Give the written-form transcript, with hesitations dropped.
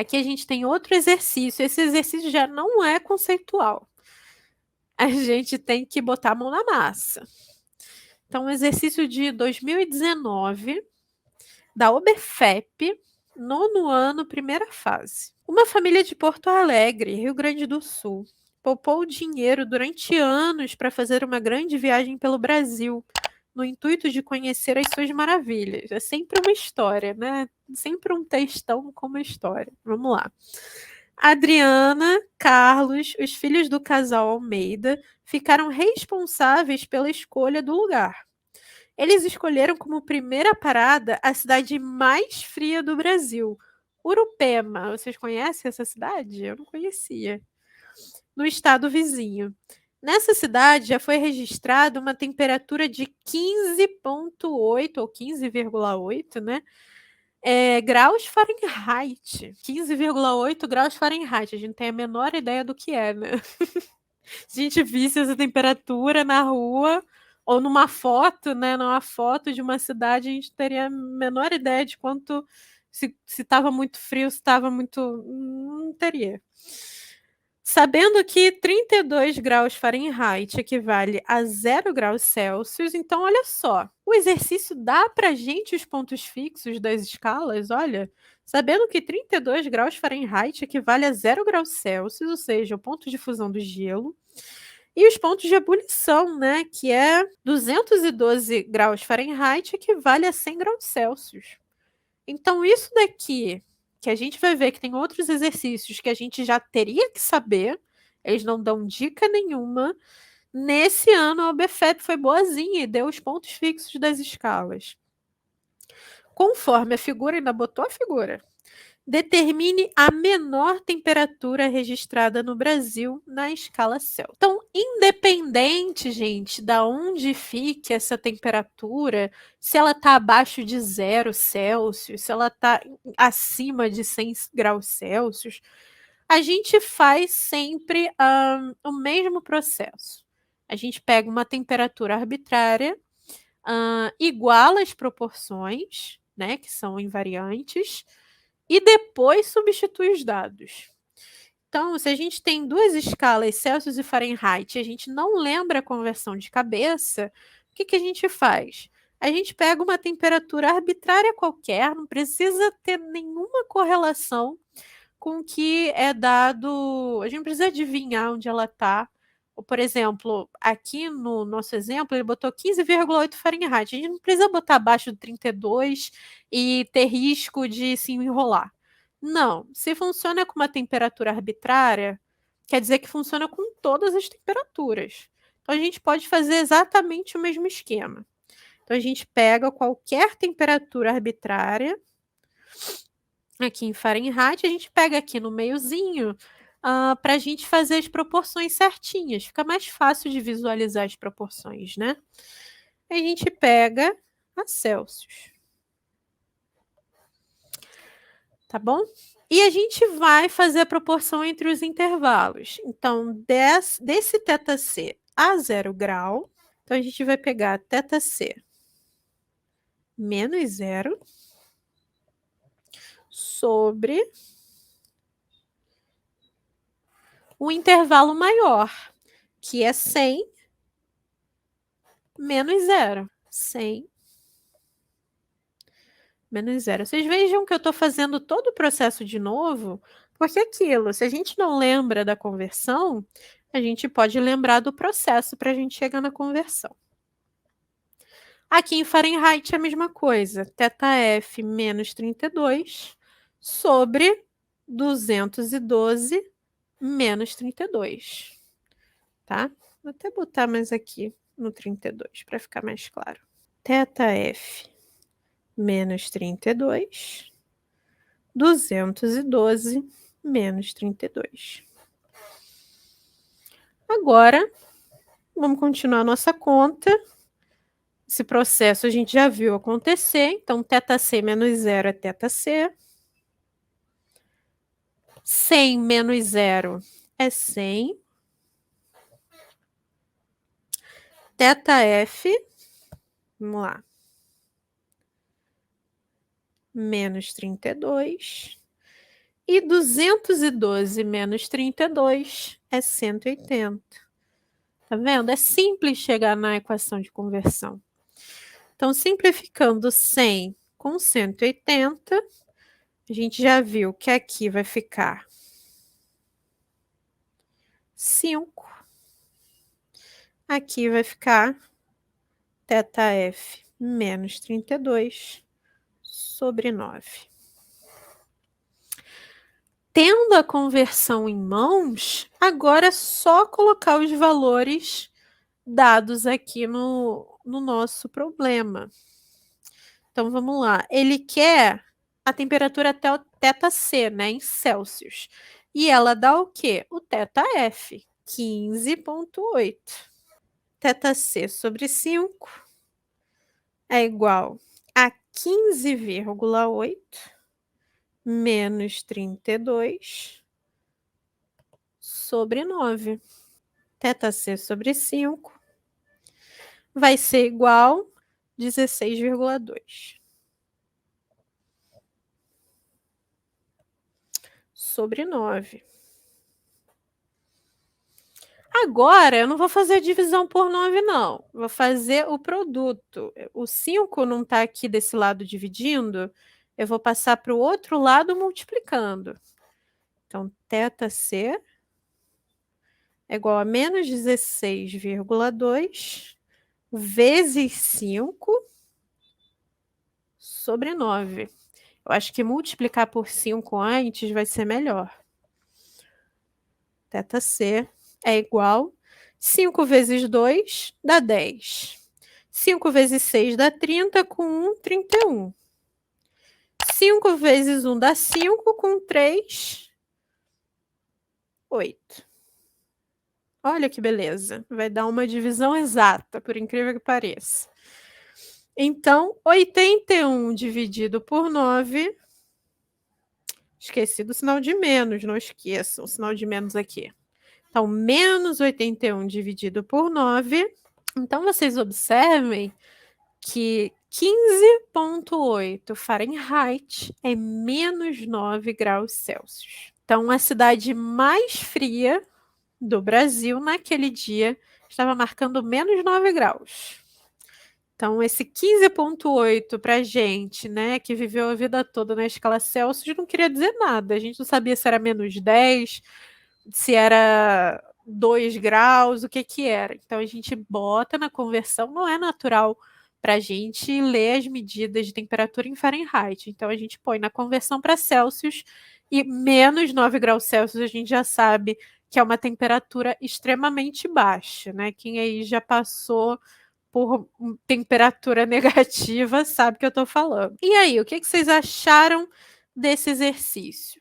Aqui a gente tem outro exercício. Esse exercício já não é conceitual. A gente tem que botar a mão na massa. Então, exercício de 2019, da Oberfep, nono ano, primeira fase. Uma família de Porto Alegre, Rio Grande do Sul, poupou dinheiro durante anos para fazer uma grande viagem pelo Brasil, no intuito de conhecer as suas maravilhas. É sempre uma história, né? Sempre um textão com uma história. Vamos lá. Adriana, Carlos, os filhos do casal Almeida, ficaram responsáveis pela escolha do lugar. Eles escolheram como primeira parada a cidade mais fria do Brasil, Urupema. Vocês conhecem essa cidade? Eu não conhecia. No estado vizinho. Nessa cidade já foi registrada uma temperatura de 15,8 ou 15,8, né? Graus Fahrenheit. 15,8 graus Fahrenheit. A gente tem a menor ideia do que é, né? Se a gente visse essa temperatura na rua ou numa foto, né? Numa foto de uma cidade, a gente teria a menor ideia de quanto. Se estava muito frio, se estava muito. Não teria. Sabendo que 32 graus Fahrenheit equivale a 0 graus Celsius, então olha só, o exercício dá para gente os pontos fixos das escalas, olha, sabendo que 32 graus Fahrenheit equivale a 0 graus Celsius, ou seja, o ponto de fusão do gelo, e os pontos de ebulição, né, que é 212 graus Fahrenheit equivale a 100 graus Celsius. Então, isso daqui, que a gente vai ver que tem outros exercícios que a gente já teria que saber, eles não dão dica nenhuma. Nesse ano, a OBFEP foi boazinha e deu os pontos fixos das escalas. Conforme a figura, ainda botou a figura. Determine a menor temperatura registrada no Brasil na escala Celsius. Então, independente, gente, da onde fique essa temperatura, se ela está abaixo de 0 Celsius, se ela está acima de 100 graus Celsius, a gente faz sempre o mesmo processo. A gente pega uma temperatura arbitrária, iguala as proporções, né, que são invariantes, e depois substitui os dados. Então, se a gente tem duas escalas, Celsius e Fahrenheit, e a gente não lembra a conversão de cabeça, o que a gente faz? A gente pega uma temperatura arbitrária qualquer, não precisa ter nenhuma correlação com o que é dado. A gente não precisa adivinhar onde ela está. Por exemplo, aqui no nosso exemplo, ele botou 15,8 Fahrenheit. A gente não precisa botar abaixo de 32 e ter risco de se enrolar. Não. Se funciona com uma temperatura arbitrária, quer dizer que funciona com todas as temperaturas. Então, a gente pode fazer exatamente o mesmo esquema. Então, a gente pega qualquer temperatura arbitrária, aqui em Fahrenheit, a gente pega aqui no meiozinho para a gente fazer as proporções certinhas. Fica mais fácil de visualizar as proporções, né? A gente pega a Celsius. Tá bom? E a gente vai fazer a proporção entre os intervalos. Então, desse θc a 0 grau, então a gente vai pegar θc menos 0 sobre o intervalo maior, que é 100 menos 0. 100 menos 0. Vocês vejam que eu estou fazendo todo o processo de novo, porque aquilo, se a gente não lembra da conversão, a gente pode lembrar do processo para a gente chegar na conversão. Aqui em Fahrenheit é a mesma coisa. θF menos 32 sobre 212 menos 32. Tá? Vou até botar mais aqui no 32 para ficar mais claro. θF menos 32, 212 menos 32. Agora, vamos continuar a nossa conta. Esse processo a gente já viu acontecer, então θc menos 0 é θc. 100 menos 0 é 100. θf, vamos lá, menos 32. E 212 menos 32 é 180. Tá vendo? É simples chegar na equação de conversão. Então, simplificando 100 com 180, a gente já viu que aqui vai ficar 5. Aqui vai ficar θf menos 32 sobre 9. Tendo a conversão em mãos, agora é só colocar os valores dados aqui no nosso problema. Então, vamos lá. Ele quer a temperatura até o θc, né, em Celsius. E ela dá o quê? O θf, 15,8. θc sobre 5 é igual a 15,8 menos 32 sobre 9. θc sobre 5 vai ser igual a 16,2 sobre 9. Agora, eu não vou fazer a divisão por 9, não. Vou fazer o produto. O 5 não está aqui desse lado dividindo, eu vou passar para o outro lado multiplicando. Então, θc é igual a menos 16,2 vezes 5 sobre 9. Eu acho que multiplicar por 5 antes vai ser melhor. θc é igual a 5 vezes 2 dá 10. 5 vezes 6 dá 30, com 1, 31. 5 vezes 1 dá 5, com 3, 8. Olha que beleza. Vai dar uma divisão exata, por incrível que pareça. Então, 81 dividido por 9. Esqueci do sinal de menos, não esqueçam o sinal de menos aqui. Então, menos 81 dividido por 9. Então, vocês observem que 15,8 Fahrenheit é menos 9 graus Celsius. Então, a cidade mais fria do Brasil, naquele dia, estava marcando menos 9 graus. Então, esse 15,8 para a gente, né, que viveu a vida toda na escala Celsius, não queria dizer nada. A gente não sabia se era menos 10, se era 2 graus, o que que era. Então, a gente bota na conversão, não é natural para a gente ler as medidas de temperatura em Fahrenheit. Então, a gente põe na conversão para Celsius e menos 9 graus Celsius a gente já sabe que é uma temperatura extremamente baixa, né? Quem aí já passou por temperatura negativa sabe o que eu estou falando. E aí, o que vocês acharam desse exercício?